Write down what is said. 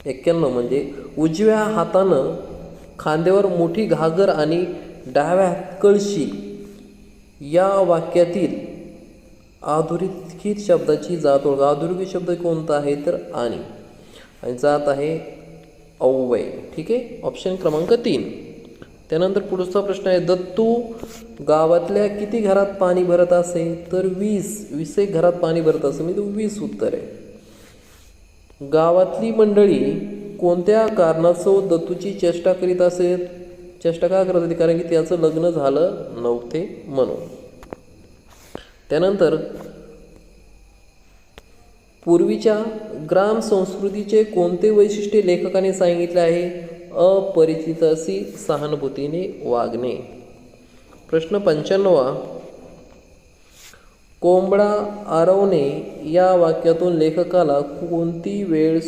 91 म्हणजे उजव्या हातानं खांद्यावर मोठी घागर आणि डाव्या हात कळशी या वाक्यातील अधोरेखित शब्दाची जात ओळखा. अधोरेखित शब्द कोणता आहे तर आणि जात आहे अव्यय. ठीक आहे, ऑप्शन क्रमांक 3. त्यानंतर पुढचा प्रश्न आहे, दत्तू गावातल्या किती घरात पाणी भरत असे तर 20 एक घरात पाणी भरत असे, म्हणजे 20 उत्तर आहे. गावातली मंडळी कोणत्या कारणास्तव दत्तूची चेष्टा करीत असेल? चेष्टा का करत होती? कारण की त्याचं लग्न झालं नव्हते म्हणून. त्यानंतर पूर्वीच्या ग्राम संस्कृतीचे कोणते वैशिष्ट्य लेखकाने सांगितले आहे? अपरिचिताशी सहानुभूतीने वागणे. प्रश्न 95. कोंबडा आरवणे या वाक्यातून लेखकाला कोणती वेळ